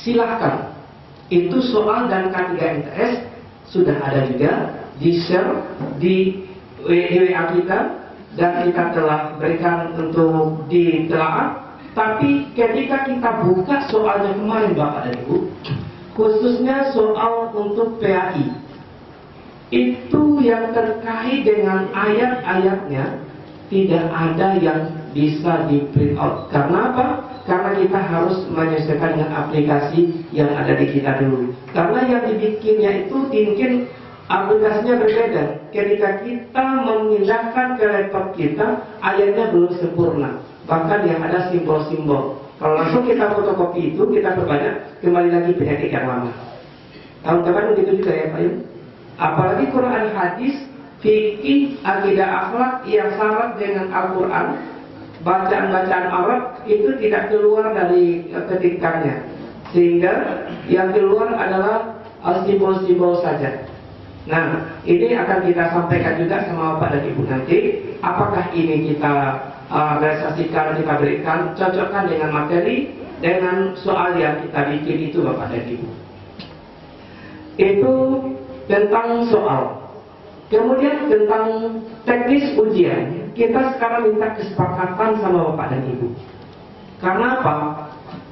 silahkan. Itu soal dan K3NTS sudah ada juga di share di WA kita, dan kita telah berikan untuk ditelaah. Tapi ketika kita buka soalnya kemarin Bapak dan Ibu, khususnya soal untuk PAI, itu yang terkait dengan ayat-ayatnya tidak ada yang bisa di print out. Karena apa? Karena kita harus menyesuaikan dengan aplikasi yang ada di kita dulu. Karena yang dibikinnya itu mungkin aplikasinya berbeda. Ketika kita memindahkan ke laptop kita, ayatnya belum sempurna. Bahkan yang ada simbol-simbol. Kalau langsung kita fotokopi itu, kita perbanyak, kembali lagi penyakit yang lama. Tahun-tahun begitu juga ya Pak Yun. Apalagi Quran hadis, fikih, akidah akhlak yang syarat dengan Al-Quran, bacaan-bacaan Arab itu tidak keluar dari ketikannya, sehingga yang keluar adalah simbol-simbol saja. Nah, ini akan kita sampaikan juga sama Bapak dan Ibu nanti. Apakah ini kita realisasikan, kita berikan, cocokkan dengan materi, dengan soal yang kita bikin itu Bapak dan Ibu. Itu tentang soal. Kemudian tentang teknis ujian, kita sekarang minta kesepakatan sama Bapak dan Ibu. Karena apa?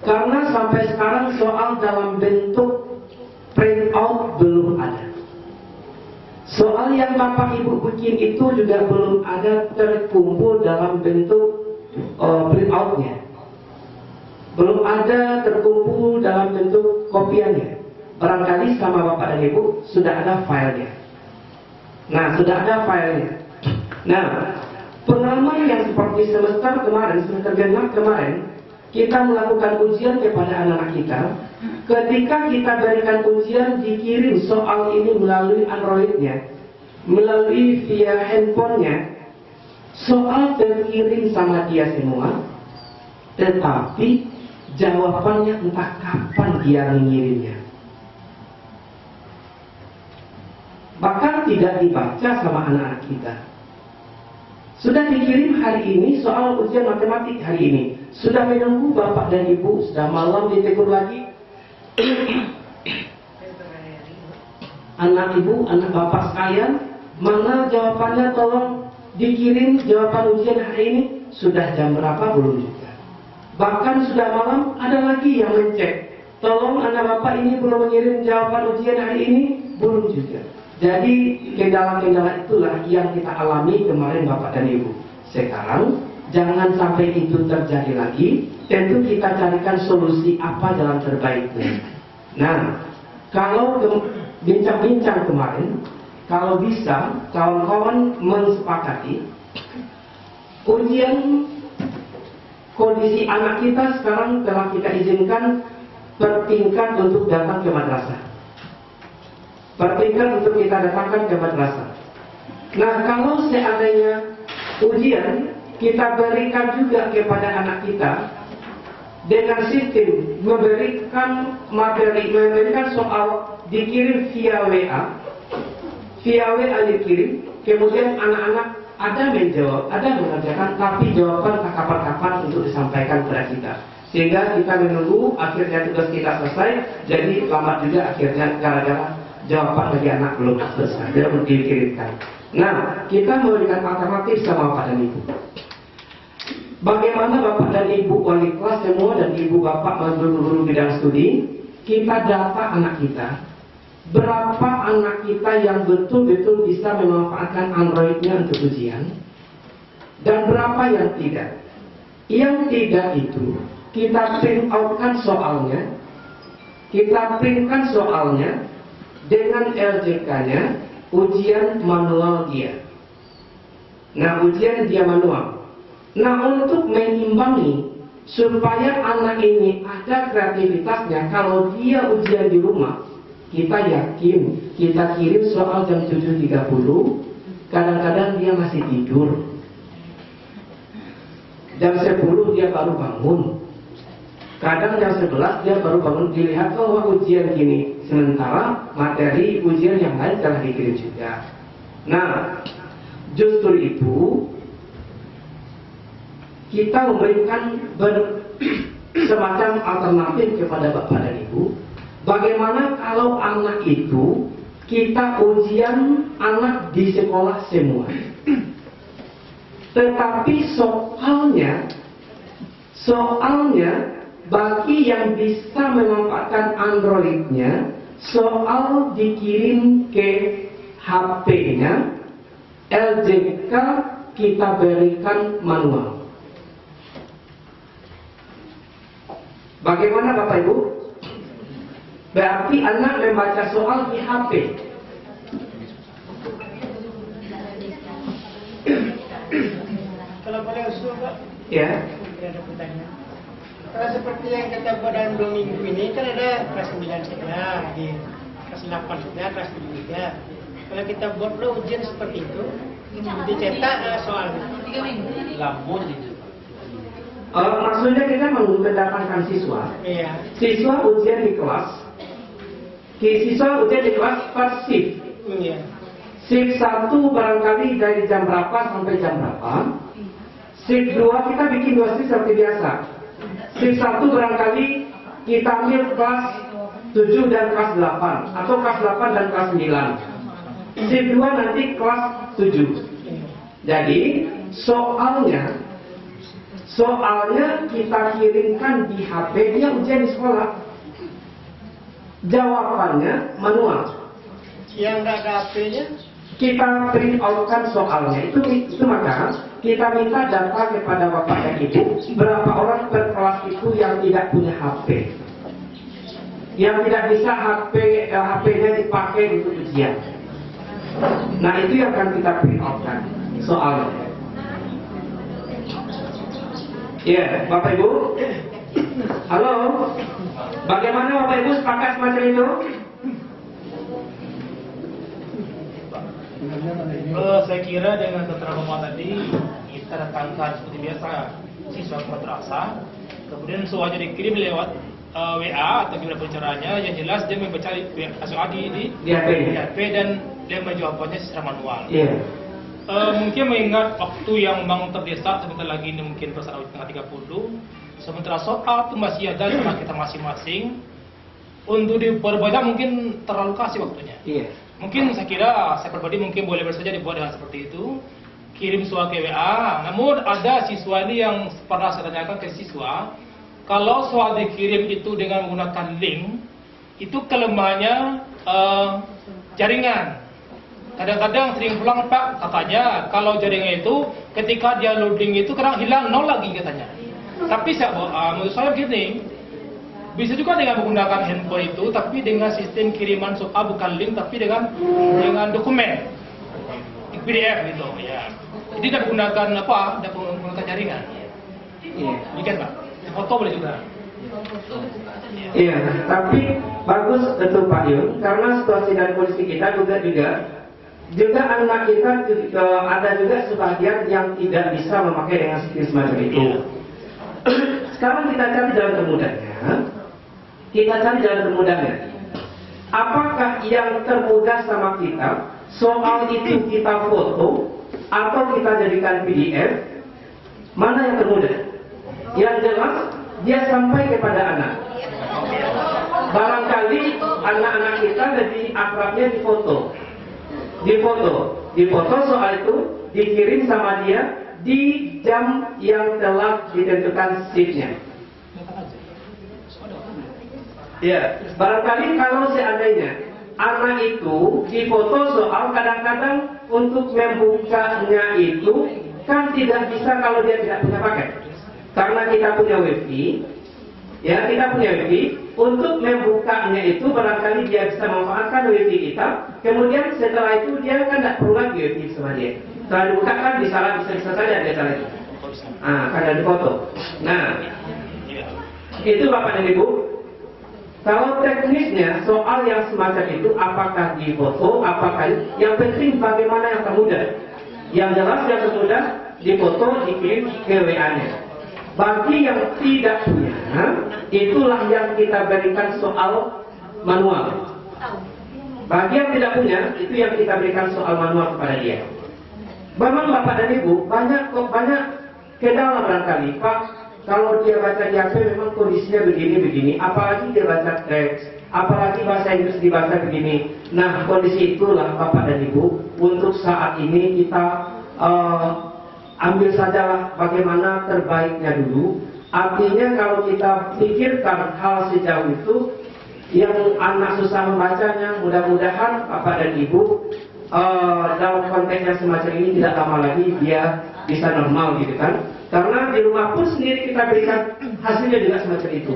Karena sampai sekarang soal dalam bentuk print out belum ada. Soal yang Bapak Ibu bikin itu juga belum ada terkumpul dalam bentuk print outnya. Belum ada terkumpul dalam bentuk kopiannya. Barangkali sama Bapak dan Ibu sudah ada filenya. Nah, sudah ada filenya. Nah, pengalaman yang seperti semester genap kemarin, kita melakukan ujian kepada anak-anak kita. Ketika kita berikan ujian, dikirim soal ini melalui Androidnya, melalui via handphonenya, soal terkirim sama dia semua, tetapi jawabannya entah kapan dia mengirimnya. Bahkan tidak dibaca sama anak-anak kita. Sudah dikirim hari ini soal ujian matematik hari ini. Sudah menunggu Bapak dan Ibu, sudah malam ditegur lagi. Anak Ibu, anak Bapak sekalian, mana jawabannya, tolong dikirim jawaban ujian hari ini. Sudah jam berapa? Belum juga. Bahkan sudah malam ada lagi yang mencek, tolong anak Bapak ini belum mengirim jawaban ujian hari ini. Belum juga. Jadi kendala-kendala itulah yang kita alami kemarin Bapak dan Ibu. Sekarang jangan sampai itu terjadi lagi. Tentu kita carikan solusi apa jalan terbaiknya. Nah, kalau bincang-bincang kemarin, kalau bisa kawan-kawan mensepakati ujian kondisi anak kita sekarang telah kita izinkan per tingkat untuk datang ke madrasah. Perhatikan untuk kita datangkan ke madrasah. Nah, kalau seandainya ujian kita berikan juga kepada anak kita dengan sistem memberikan materi, memberikan soal dikirim via WA dikirim, kemudian anak-anak ada menjawab, ada mengerjakan, tapi jawaban kapan-kapan untuk disampaikan kepada kita. Sehingga kita menunggu akhirnya tugas kita selesai, jadi lambat juga akhirnya gara-gara jawaban bagi anak belum selesai, belum dikirimkan. Nah, kita memberikan alternatif sama Bapak dan Ibu. Bagaimana Bapak dan Ibu wali kelas semua dan Ibu Bapak guru-guru bidang studi, kita data anak kita. Berapa anak kita yang betul-betul bisa memanfaatkan Androidnya untuk ujian, dan berapa yang tidak. Yang tidak itu kita print outkan soalnya, kita printkan soalnya dengan LJK-nya, ujian manual dia. Nah, ujian dia manual. Nah, untuk mengimbangi supaya anak ini ada kreativitasnya, kalau dia ujian di rumah, kita yakin kita kirim soal jam 7.30, kadang-kadang dia masih tidur. Jam 10 dia baru bangun. Kadang jam 11 dia baru bangun, dilihat bahwa ujian gini. Sementara materi ujian yang lain telah dikirim juga. Nah, justru itu kita memberikan semacam alternatif kepada Bapak dan Ibu. Bagaimana kalau anak itu kita ujian anak di sekolah semua, tetapi soalnya bagi yang bisa memanfaatkan Androidnya, soal dikirim ke HP-nya, LJK kita berikan manual. Bagaimana Bapak Ibu? Berarti anak membaca soal di HP. Kalau boleh usul Pak, Ya. ada pertanyaan. Kalau seperti yang kita buat dalam 2 minggu ini kan ada kelas 9 saja, di kelas 8 saja, kelas 7 juga. Kalau kita buat ujian seperti itu, dicetak soalnya. Maksudnya kita mendatangkan siswa. Iya. Siswa ujian di kelas. Siswa ujian di kelas per shift. Iya. Shift 1 barangkali dari jam berapa sampai jam berapa. Shift 2 kita bikin 2 shift seperti biasa. Shift 1 barangkali kita ambil kelas 7 dan kelas 8, atau kelas 8 dan kelas 9. Shift 2 nanti kelas 7. Jadi soalnya kita kirimkan di HP, dia ujian di sekolah. Jawabannya manual. Yang nggak ada HP-nya, Kita print outkan soalnya. Itu maka kita minta data kepada Bapak dan Ibu, berapa orang per kelas itu yang tidak punya HP, yang tidak bisa HP-nya dipakai untuk ujian. Nah, itu yang akan kita print outkan soalnya. Ya, Bapak Ibu. Halo. Bagaimana Bapak Ibu, sepakat semacam itu? Saya kira dengan keterangan Bapak tadi, kita datangkan seperti biasa siswa madrasah, kemudian soalnya dikirim lewat WA atau gimana caranya, yang jelas dia membaca soal di HP dan dia menjawabnya secara manual. Iya. Mungkin mengingat waktu yang memang terdesak, sebentar lagi ini mungkin perasaan tengah 30, sementara soal itu masih ada sama kita masing-masing. Untuk diperbanyak mungkin terlalu kasih waktunya. Iya. Mungkin saya kira, saya pribadi mungkin boleh saja dibuat dengan seperti itu, kirim soal ke WA. Namun ada siswa ini yang pernah saya tanyakan ke siswa, kalau soal dikirim itu dengan menggunakan link, itu kelemahannya jaringan. Kadang-kadang sering pulang Pak, katanya kalau jaringan itu ketika dia loading itu kadang hilang nol lagi katanya. Tapi menurut saya begini, bisa juga dengan menggunakan handphone itu, tapi dengan sistem kiriman soal bukan link, tapi dengan dokumen PDF gitu ya. Jadi tidak menggunakan tidak menggunakan jaringan. Iya. Demikian Pak. Foto boleh juga. Iya, tapi bagus tentu Pak Yun, karena situasi dan kondisi kita juga anak kita ada juga sebagian yang tidak bisa memakai dengan sistem semacam itu. Iya. Sekarang kita cari jalan termudahnya. Apakah yang termudah sama kita soal itu kita foto atau kita jadikan PDF? Mana yang termudah? Yang jelas dia sampai kepada anak. Barangkali anak-anak kita lebih akrabnya difoto soal itu dikirim sama dia di jam yang telah ditentukan shiftnya. Ya, barangkali kalau seandainya anak itu difoto soal, kadang-kadang untuk membukanya itu kan tidak bisa kalau dia tidak punya paket. Karena kita punya wifi, ya kita punya wifi, untuk membukanya itu barangkali dia bisa memanfaatkan wifi kita. Kemudian setelah itu dia kan tidak perlu lagi wifi sama dia. Setelah dibuka kan bisa saja dia lagi. Karena difoto. Nah, itu Bapak dan Ibu. Kalau teknisnya soal yang semacam itu, apakah difoto, apakah yang penting bagaimana yang termudah. Yang jelas yang termudah difoto, dikirim ke WA-nya. Bagi yang tidak punya, itulah yang kita berikan soal manual. Bagi yang tidak punya, itu yang kita berikan soal manual kepada dia. Memang Bapak dan Ibu banyak kendala barangkali, Pak. kalau dia baca di HP memang kondisinya begini-begini, apalagi dia baca teks, apalagi bahasa Inggris dibaca begini. Nah, kondisi itulah Bapak dan Ibu, untuk saat ini kita ambil sajalah bagaimana terbaiknya dulu. Artinya kalau kita pikirkan hal sejauh itu, yang anak susah membacanya, mudah-mudahan Bapak dan Ibu dalam konteks yang semacam ini tidak lama lagi dia bisa normal gitu kan. Karena di rumah pun sendiri kita berikan hasilnya juga semacam itu.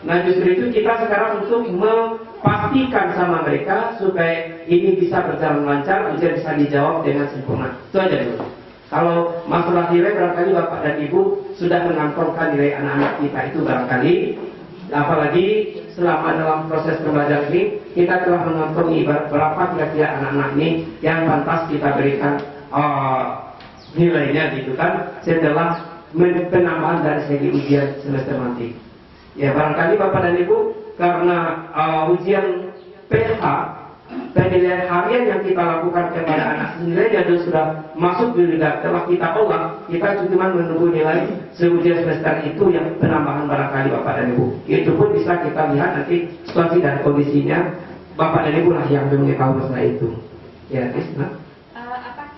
Nah justru itu kita sekarang untuk memastikan sama mereka supaya ini bisa berjalan lancar, ujian bisa dijawab dengan sempurna. Itu aja dulu. Kalau masalah nilai barangkali Bapak dan Ibu sudah mengantongan nilai anak-anak kita itu barangkali, apalagi selama dalam proses pembelajaran ini kita telah mengantongi berapa kira-kira anak-anak ini yang pantas kita berikan nilainya gitu kan setelah penambahan dari segi ujian semester nanti. Ya barangkali Bapak dan Ibu karena ujian PH penilaian harian yang kita lakukan kepada anak nilainya sudah masuk juga telah kita olah, kita cuma menunggu nilai seujian semester itu yang penambahan barangkali Bapak dan Ibu. Itu pun bisa kita lihat nanti situasi dan kondisinya Bapak dan Ibu lah yang mengetahui masalah itu. Ya, Tisna.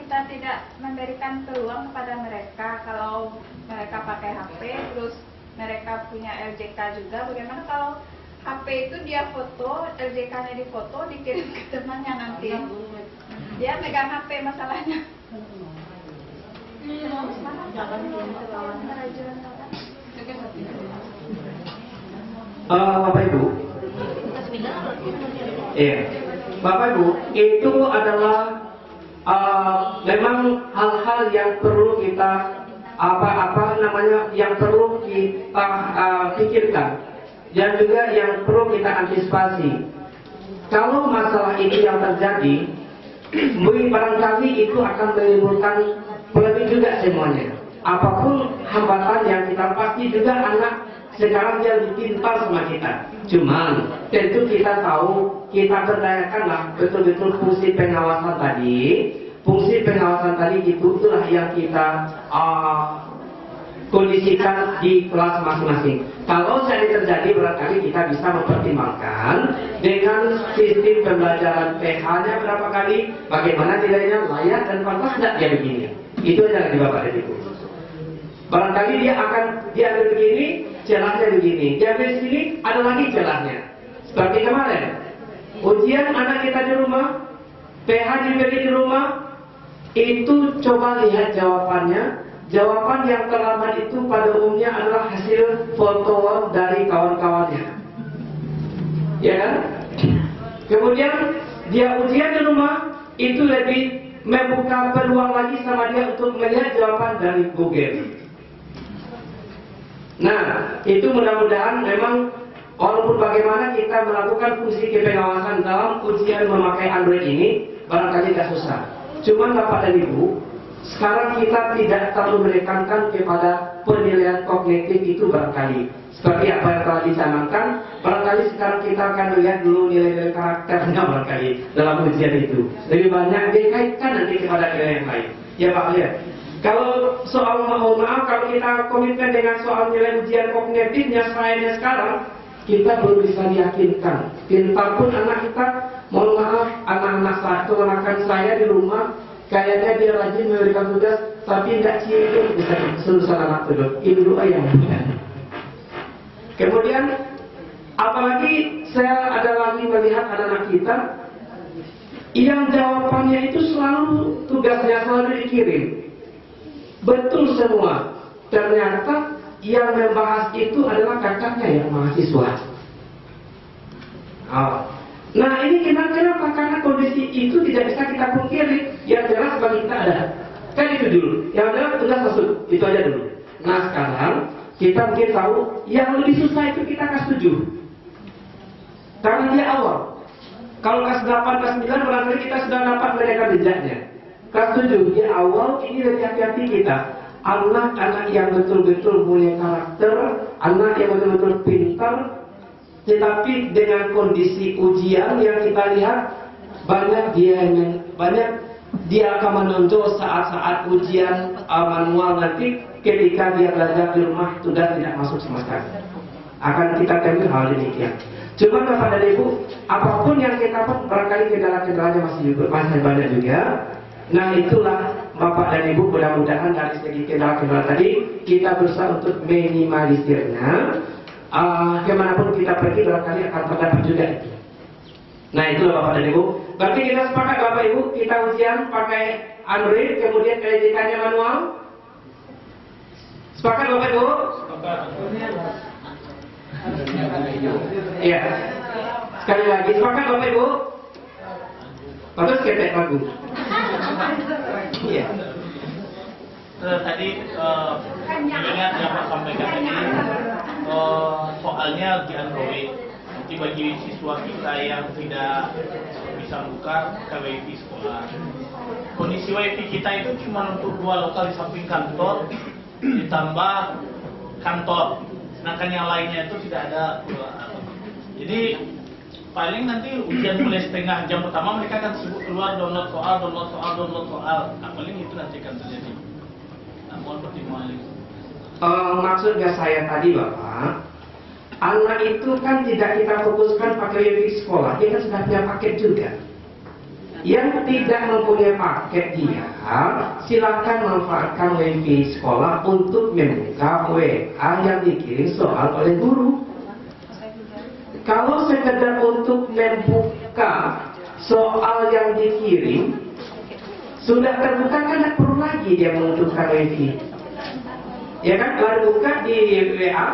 Kita tidak memberikan peluang kepada mereka kalau mereka pakai HP terus mereka punya LJK juga. Bagaimana kalau HP itu dia foto, LJK-nya difoto, dikirim ke temannya nanti dia megang HP masalahnya. Bapak Ibu, iya, Bapak Ibu, itu adalah memang hal-hal yang perlu kita yang perlu kita pikirkan dan juga yang perlu kita antisipasi. Kalau masalah ini yang terjadi, barangkali itu akan menimbulkan polemik juga semuanya. Apapun hambatan yang kita pasti juga anak sekarang dia lebih pintar sama kita. Cuman tentu kita tahu, kita berdayakanlah betul-betul fungsi pengawasan tadi. Fungsi pengawasan tadi itulah yang kita kondisikan di kelas masing-masing. Kalau saya terjadi barangkali kita bisa mempertimbangkan dengan sistem pembelajaran PH-nya berapa kali, bagaimana nilainya layak dan pantas tidak dia begini. Itu aja di Bapak dan Ibu. Barangkali dia akan diambil begini, celahnya begini. Diambil sini, ada lagi celahnya. Seperti kemarin, ujian anak kita di rumah, PH diberi di rumah, itu coba lihat jawabannya. Jawaban yang terlambat itu pada umumnya adalah hasil foto dari kawan-kawannya. Ya kan? Kemudian dia ujian di rumah, itu lebih membuka peluang lagi sama dia untuk melihat jawaban dari Google. Nah, itu mudah-mudahan memang walaupun bagaimana kita melakukan fungsi kepengawasan dalam ujian memakai Android ini, barangkali tidak susah. Cuman Bapak dan Ibu, sekarang kita tidak terlalu menekankan kepada penilaian kognitif itu barangkali. Seperti apa yang telah dicanangkan, barangkali sekarang kita akan melihat dulu nilai-nilai karakternya barangkali dalam ujian itu. Lebih banyak dikaitkan nanti kepada nilai yang lain. Ya Pak, lihat. Kalau soal mohon maaf, kalau kita komitmen dengan soal nilai ujian kognitifnya selainnya sekarang, kita belum bisa diyakinkan. Pintar pun anak kita, mohon maaf, anak-anak keponakan saya di rumah, kayaknya dia rajin memberikan tugas, tapi tidak cium bisa selesai anak itu. Ini doa yang bukan. Kemudian, apalagi saya ada lagi melihat anak-anak kita, yang jawabannya itu selalu tugasnya selalu dikirim. Betul semua. Ternyata yang membahas itu adalah kakaknya yang mahasiswa. Nah ini kenapa? Karena kondisi itu tidak bisa kita pungkiri. Yang jelas bagi kita ada. Kan itu dulu. Yang jelas tugas masuk. Itu aja dulu. Nah sekarang kita mungkin tahu yang lebih susah itu kita kelas 7. Karena dia awal. Kalau kelas 8, kelas 9 barangkali kita sudah dapat mereka jejaknya. Kelas 7 dia awal, ini lebih hati-hati kita. Anak-anak yang betul-betul punya karakter, anak yang betul-betul pintar, tetapi dengan kondisi ujian yang kita lihat banyak dia akan menonjol saat-saat ujian manual nanti ketika dia belajar di rumah sudah tidak masuk sama sekali. Akan kita temui hal demikian. Cuma Bapak dan Ibu, apapun yang kita buat barangkali kendala-kendalanya masih banyak juga. Nah itulah Bapak dan Ibu, mudah-mudahan dari segi kendala-kendala tadi kita berusaha untuk minimalisirnya. Kemanapun kita pergi barangkali akan terdapat juga itu. Nah itulah Bapak dan Ibu. Berarti kita sepakat Bapak Ibu, kita ujian pakai Android, kemudian LJK-nya manual. Sepakat Bapak Ibu? Iya. Sekali lagi, sepakat Bapak Ibu? Bagus ketek lagu. Iya. Tadi ingat yang Pak sampaikan tadi, soalnya di Android. Jadi bagi siswa kita yang tidak bisa buka WiFi sekolah, kondisi WiFi kita itu cuma untuk 2 lokal di samping kantor, ditambah kantor. Sedangkan yang lainnya itu tidak ada. Jadi paling nanti ujian mulai setengah jam pertama mereka akan sibuk keluar download soal. Nah, paling itu nanti akan terjadi. Nah, mohon pertimbangan itu. Maksudnya saya tadi Bapak, anak itu kan tidak kita fokuskan pakai WiFi sekolah, dia kan sudah punya paket juga. Yang tidak mempunyai paket dia, silakan manfaatkan WiFi sekolah untuk membuka WA yang dikirim soal oleh guru. Kalau sekedar untuk membuka soal yang dikirim sudah terbuka, kan tidak perlu lagi dia menunjukkan WiFi. Ya kan, baru buka di WA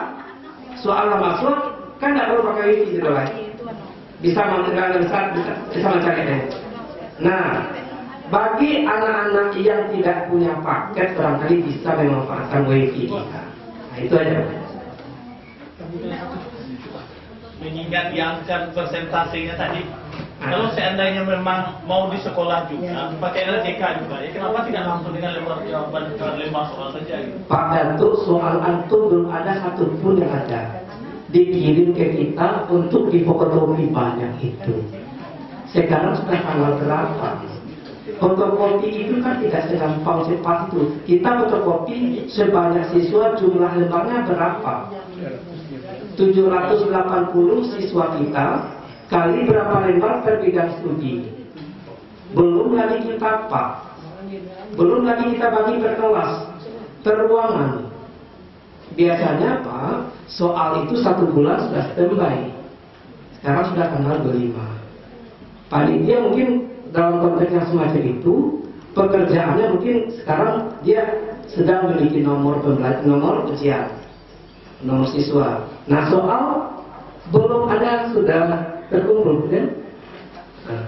soal masuk, kan tidak perlu pakai WiFi gitu lagi. Bisa mencari. Nah, bagi anak-anak yang tidak punya paket barangkali bisa memanfaatkan WiFi kita. Nah, itu aja. Mengingat yang persentasenya tadi, kalau seandainya memang mau di sekolah juga pakai LJK juga, ya kenapa tidak langsung dengan lewat jawaban 5 soal saja gitu? Pak Danto, soal antum belum ada satupun yang ada dikirim ke kita untuk difotokopi banyak itu. Sekarang sudah tanggal berapa? Fotokopi itu kan tidak segampang cepat itu. Kita fotokopi sebanyak siswa, jumlah lembarnya berapa? 780 siswa kita kali berapa lembar per bidang studi. Belum lagi kita Pak, belum lagi kita bagi per kelas, per ruangan. Biasanya Pak, soal itu 1 bulan sudah standby. Sekarang sudah tanggal 25. Panitia mungkin dalam konteks yang semacam itu, pekerjaannya mungkin sekarang dia sedang memiliki nomor ujian, nomor siswa. Nah soal belum ada, sudah terkumpul kan? Nah.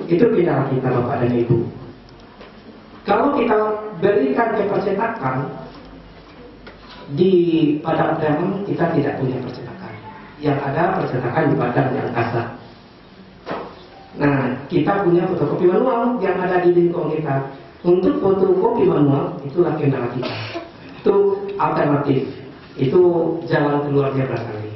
Itu kita Bapak dan Ibu. Kalau kita berikan ke percetakan, di Padang Priangan kita tidak punya percetakan. Yang ada percetakan di Padang yang kasar. Nah, kita punya fotokopi manual yang ada di lingkungan kita. Untuk fotokopi manual, itulah kendala kita. Itu alternatif. Itu jalan keluarnya barangkali.